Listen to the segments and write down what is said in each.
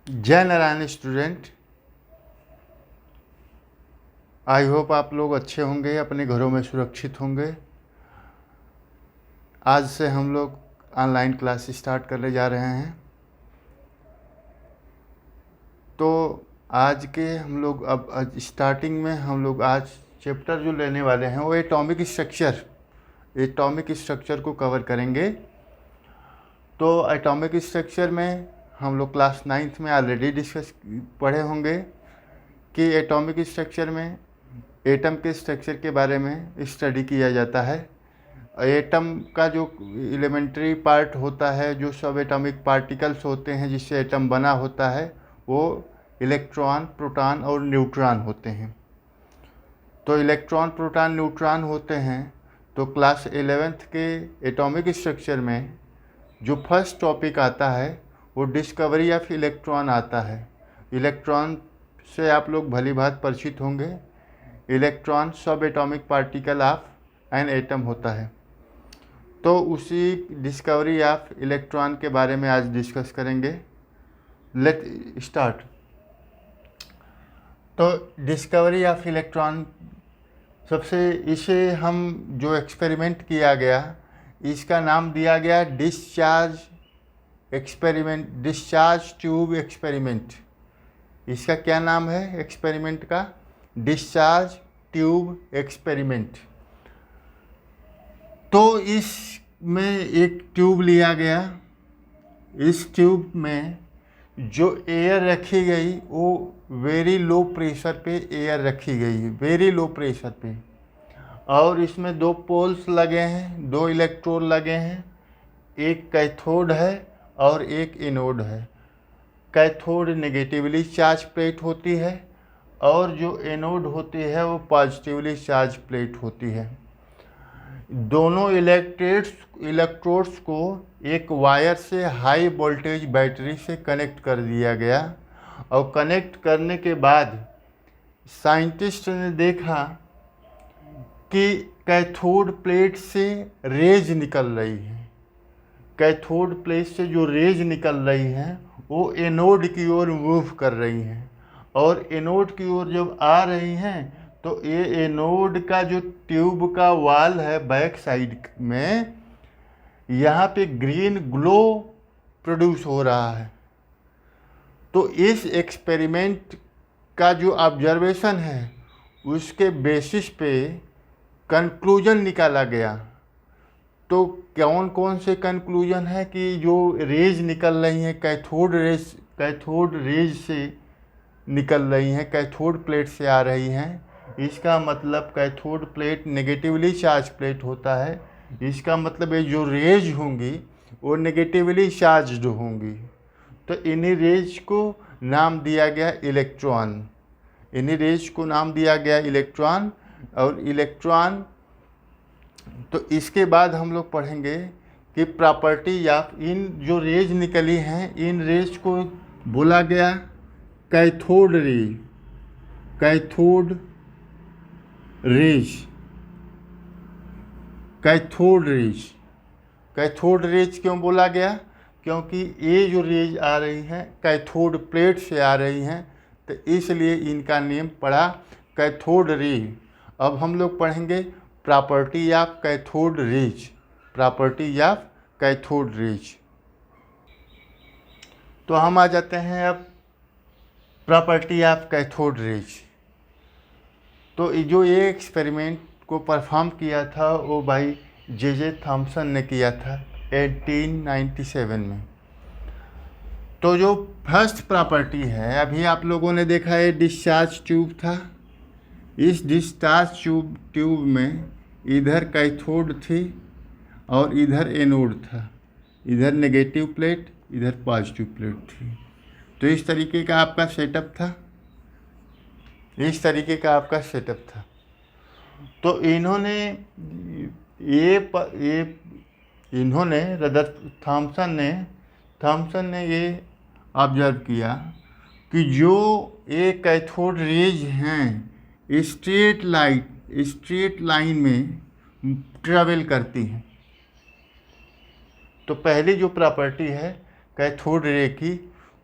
जय Narayan student. I hope आप लोग अच्छे होंगे, अपने घरों में सुरक्षित होंगे। आज से हम लोग ऑनलाइन क्लास स्टार्ट करने जा रहे हैं। तो आज के हम लोग अब स्टार्टिंग में हम लोग आज चैप्टर जो लेने वाले हैं वो एटॉमिक स्ट्रक्चर को कवर करेंगे। तो एटॉमिक स्ट्रक्चर में हम लोग क्लास 9th में ऑलरेडी पढ़े होंगे कि एटॉमिक स्ट्रक्चर में एटम के स्ट्रक्चर के बारे में स्टडी किया जाता है। एटम का जो एलिमेंट्री पार्ट होता है, जो सब एटॉमिक पार्टिकल्स होते हैं जिससे एटम बना होता है, वो इलेक्ट्रॉन, प्रोटॉन और न्यूट्रॉन होते हैं। तो इलेक्ट्रॉन, प्रोटॉन, न्यूट्रॉन होते हैं। तो क्लास 11th के एटॉमिक स्ट्रक्चर में जो फर्स्ट टॉपिक आता है वो डिस्कवरी ऑफ इलेक्ट्रॉन आता है। इलेक्ट्रॉन से आप लोग भली भांति परिचित होंगे। इलेक्ट्रॉन सब atomic particle of an atom होता है। तो उसी डिस्कवरी ऑफ इलेक्ट्रॉन के बारे में आज डिस्कस करेंगे। Let start. तो डिस्कवरी ऑफ इलेक्ट्रॉन सबसे इसे हम जो एक्सपेरिमेंट किया गया इसका नाम दिया गया डिस्चार्ज ट्यूब एक्सपेरिमेंट। इसका क्या नाम है एक्सपेरिमेंट का? Discharge tube experiment. तो इसमें एक ट्यूब लिया गया। इस ट्यूब में जो एयर रखी गई वो वेरी लो प्रेशर पे एयर रखी गई है, वेरी लो प्रेशर पे। और इसमें दो पोल्स लगे हैं, दो इलेक्ट्रोड लगे हैं। एक कैथोड है और एक एनोड है। कैथोड नेगेटिवली चार्ज प्लेट होती है और जो एनोड होती है वो पॉजिटिवली चार्ज प्लेट होती है। दोनों इलेक्ट्रोड्स को एक वायर से हाई वोल्टेज बैटरी से कनेक्ट कर दिया गया। और कनेक्ट करने के बाद साइंटिस्ट ने देखा कि कैथोड प्लेट से रेज निकल रही है। कैथोड प्लेट से जो रेज निकल रही हैं वो एनोड की ओर मूव कर रही हैं। और एनोड की ओर जब आ रही हैं तो ये एनोड का जो ट्यूब का वाल है बैक साइड में, यहाँ पे ग्रीन ग्लो प्रोड्यूस हो रहा है। तो इस एक्सपेरिमेंट का जो ऑब्जर्वेशन है उसके बेसिस पे कंक्लूजन निकाला गया। तो कौन कौन से कंक्लूजन है कि जो रेज निकल रही हैं कैथोड रेज से निकल रही हैं, कैथोड प्लेट से आ रही हैं। इसका मतलब cathode plate negatively charge plate होता है। इसका मतलब ये जो रेज होंगी वो नेगेटिवली चार्ज्ड होंगी। तो इन्हीं रेज को नाम दिया गया इलेक्ट्रॉन। इन्हीं रेज को नाम दिया गया इलेक्ट्रॉन। और इलेक्ट्रॉन, तो इसके बाद हम लोग पढ़ेंगे कि प्रॉपर्टी ऑफ इन जो रेज निकली हैं, इन रेज को बोला गया cathode rays. Cathode rays, cathode rays. Cathode rays क्यों बोला गया? क्योंकि ये जो रेज आ रही हैं कैथोड प्लेट से आ रही हैं, तो इसलिए इनका नेम पड़ा कैथोड रेज। अब हम लोग पढ़ेंगे property of cathode rays. Property of cathode rays. तो हम आ जाते हैं अब प्रॉपर्टी ऑफ कैथोड रेज। तो जो ये एक्सपेरिमेंट को परफॉर्म किया था वो भाई जे थॉम्सन ने किया था 1897 में। तो जो फर्स्ट प्रॉपर्टी है, अभी आप लोगों ने देखा है डिस्चार्ज ट्यूब था। इस डिस्चार्ज ट्यूब में इधर कैथोड थी और इधर एनोड था। इधर नेगेटिव प्लेट, इधर पॉजिटिव प्लेट थी। तो इस तरीके का आपका सेटअप था। तो इन्होंने थॉम्सन ने ये ऑब्जर्व किया कि जो ये कैथोड रेज हैं स्ट्रेट लाइन में ट्रेवल करती हैं। तो पहली जो प्रॉपर्टी है कैथोड रे की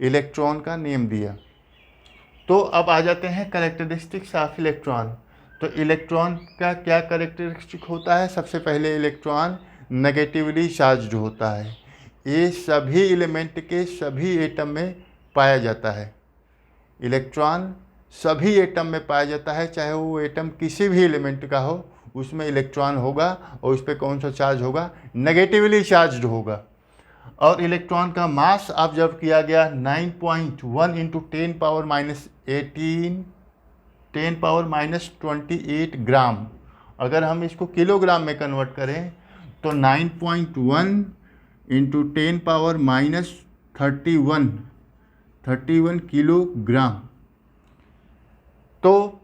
इलेक्ट्रॉन का नेम दिया। तो अब आ जाते हैं कैरेक्टरिस्टिक्स ऑफ इलेक्ट्रॉन। तो इलेक्ट्रॉन का क्या कैरेक्टरिस्टिक होता है? सबसे पहले इलेक्ट्रॉन नेगेटिवली चार्ज्ड होता है। ये सभी एलिमेंट के सभी एटम में पाया जाता है। इलेक्ट्रॉन सभी एटम में पाया जाता है, चाहे वो एटम किसी भी एलिमेंट का हो, उसमें इलेक्ट्रॉन होगा और उस पर कौन सा चार्ज होगा? नेगेटिवली चार्ज्ड होगा। और इलेक्ट्रॉन का मास ऑब्जर्व किया गया 9.1 इंटू 10⁻18 10⁻28 ग्राम। अगर हम इसको किलोग्राम में कन्वर्ट करें तो 9.1 इंटू 10⁻31 किलोग्राम। तो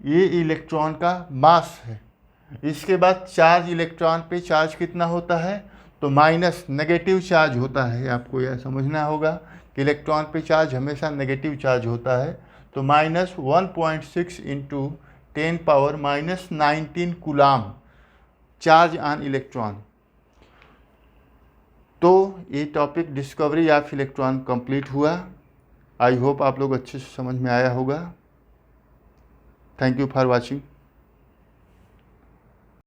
ये इलेक्ट्रॉन का मास है। इसके बाद चार्ज, इलेक्ट्रॉन पे चार्ज कितना होता है? तो माइनस, नेगेटिव चार्ज होता है। आपको यह समझना होगा कि इलेक्ट्रॉन पे चार्ज हमेशा नेगेटिव चार्ज होता है। तो -1.6 into 10⁻19 coulomb charge on electron. तो ये topic discovery of electron complete हुआ। आई होप आप लोग अच्छे से समझ में आया होगा। Thank you for watching.